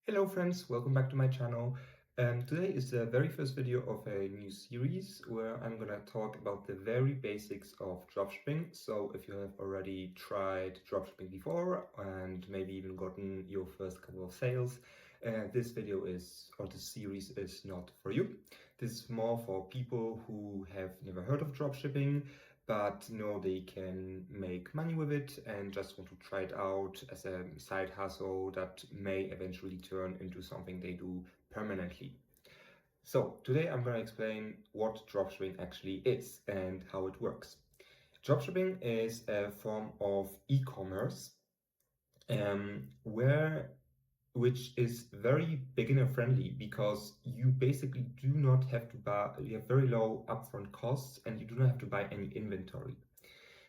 Hello friends, welcome back to my channel. Today is the very first video of a new series where I'm gonna talk about the very basics of dropshipping. So if you have already tried dropshipping before and maybe even gotten your first couple of sales, this video is, or this series is not for you. This is more for people who have never heard of dropshipping, but know they can make money with it and just want to try it out as a side hustle that may eventually turn into something they do permanently. So today I'm going to explain what dropshipping actually is and how it works. Dropshipping is a form of e-commerce which is very beginner friendly because you basically do not have to buy, you have very low upfront costs and you do not have to buy any inventory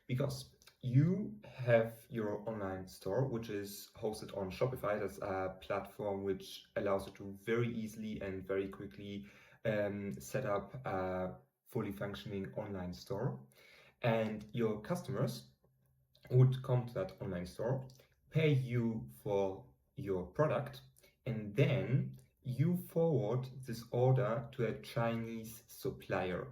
because you have your online store, which is hosted on Shopify. That's a platform which allows you to very easily and very quickly set up a fully functioning online store. And your customers would come to that online store, pay you for your product, and then you forward this order to a Chinese supplier.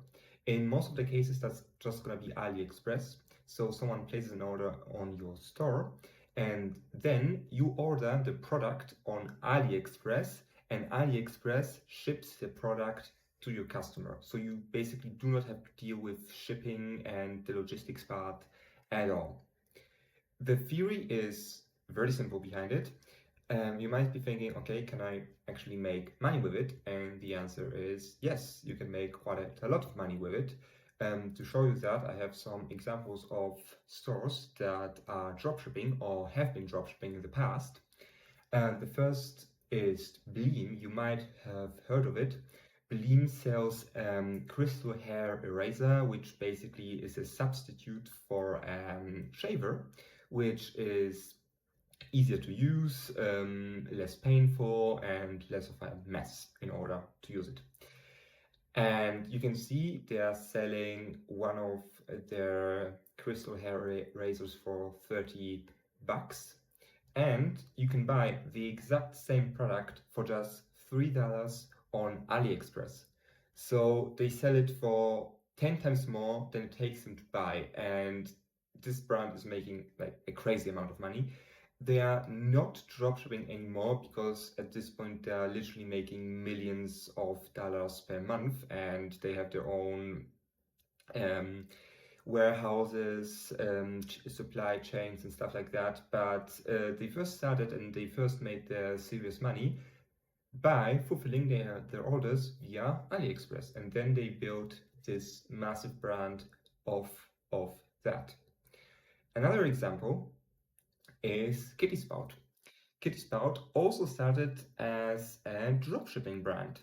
In most of the cases, that's just going to be AliExpress. So someone places an order on your store, and then you order the product on AliExpress, and AliExpress ships the product to your customer. So you basically do not have to deal with shipping and the logistics part at all. The theory is very simple behind it. You might be thinking, okay, can I actually make money with it? And the answer is yes, you can make quite a lot of money with it. To show you that, I have some examples of stores that are dropshipping or have been dropshipping in the past. The first is Bleem. You might have heard of it. Bleem sells crystal hair eraser, which basically is a substitute for shaver, which is easier to use, less painful, and less of a mess in order to use it. And you can see they are selling one of their crystal hair razors for 30 bucks. And you can buy the exact same product for just $3 on AliExpress. So they sell it for 10 times more than it takes them to buy. And this brand is making like a crazy amount of money. They are not dropshipping anymore because at this point they are literally making millions of dollars per month and they have their own warehouses, supply chains and stuff like that. But they first started and they first made their serious money by fulfilling their orders via AliExpress. And then they built this massive brand of that. Another example is Kitty Spout. Kitty Spout also started as a dropshipping brand.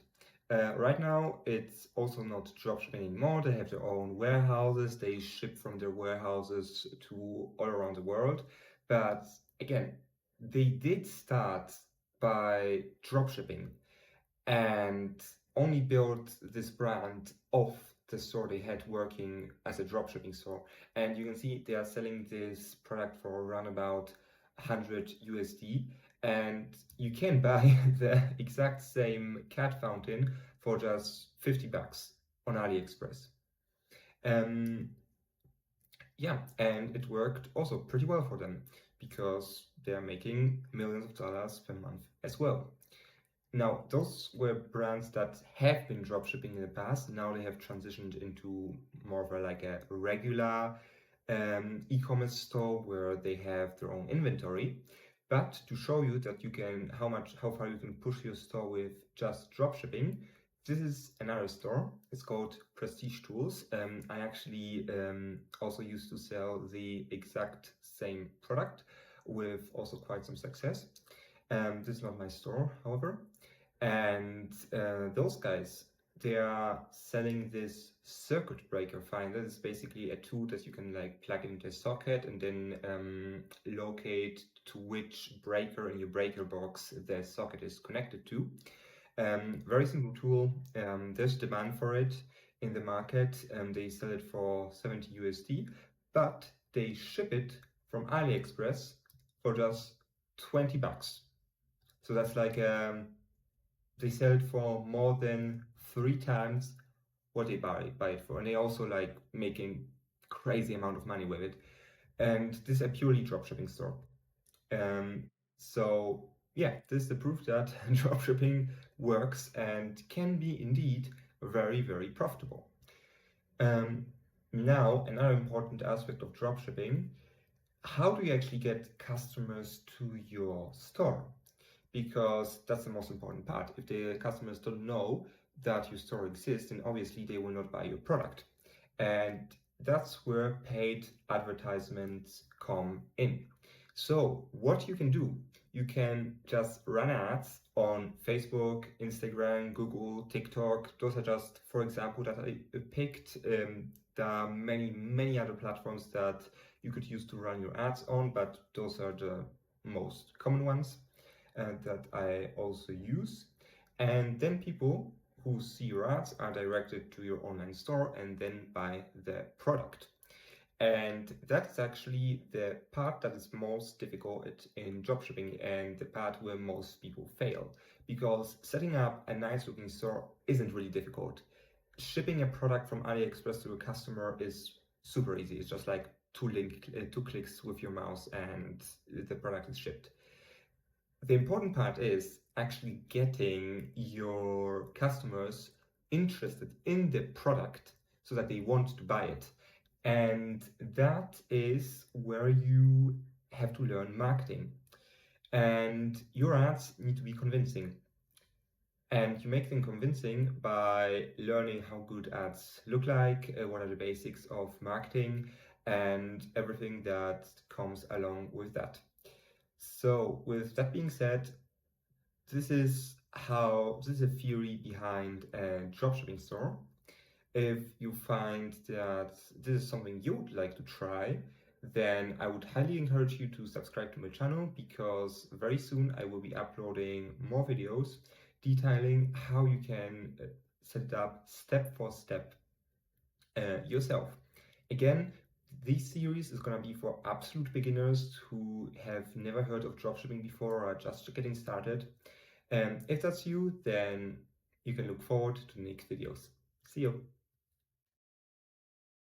Right now, it's also not dropshipping anymore. They have their own warehouses. They ship from their warehouses to all around the world. But again, they did start by dropshipping and only built this brand off the store they had working as a dropshipping store. And you can see they are selling this product for around about 100 USD, and you can buy the exact same cat fountain for just 50 bucks on AliExpress. Yeah, and it worked also pretty well for them because they're making millions of dollars per month as well. Now, those were brands that have been dropshipping in the past. Now they have transitioned into more of a regular e-commerce store where they have their own inventory. But to show you that you can how far you can push your store with just dropshipping, this is another store. It's called Prestige Tools. I actually also used to sell the exact same product with also quite some success. This is not my store, however. And those guys, they are selling this circuit breaker finder. It's basically a tool that you can like plug into a socket and then locate to which breaker in your breaker box the socket is connected to. Very simple tool. There's demand for it in the market. They sell it for 70 USD, but they ship it from AliExpress for just 20 bucks. So that's like they sell it for more than 3 times what they buy it for, and they also like making crazy amount of money with it. And this is a purely dropshipping store. Um, so yeah, this is the proof that dropshipping works and can be indeed very, very profitable. Um, Now, another important aspect of dropshipping, how do you actually get customers to your store? Because that's the most important part. If the customers don't know that your store exists, then obviously they will not buy your product. And that's where paid advertisements come in. So, what you can do, you can just run ads on Facebook, Instagram, Google, TikTok. Those are just, for example, that I picked. There are many, many other platforms that you could use to run your ads on, but those are the most common ones that I also use. And then people who see your ads are directed to your online store and then buy the product. And that's actually the part that is most difficult in dropshipping and the part where most people fail. Because setting up a nice looking store isn't really difficult. Shipping a product from AliExpress to a customer is super easy. It's just like two clicks with your mouse and the product is shipped. The important part is actually getting your customers interested in the product so that they want to buy it. And that is where you have to learn marketing. And your ads need to be convincing. And you make them convincing by learning how good ads look like, what are the basics of marketing, and everything that comes along with that. So, with that being said, this is a theory behind a dropshipping store. If you find that this is something you would like to try, then I would highly encourage you to subscribe to my channel because very soon I will be uploading more videos detailing how you can set it up step for step yourself. Again, this series is going to be for absolute beginners who have never heard of dropshipping before or are just getting started. If that's you, then you can look forward to the next videos. See you.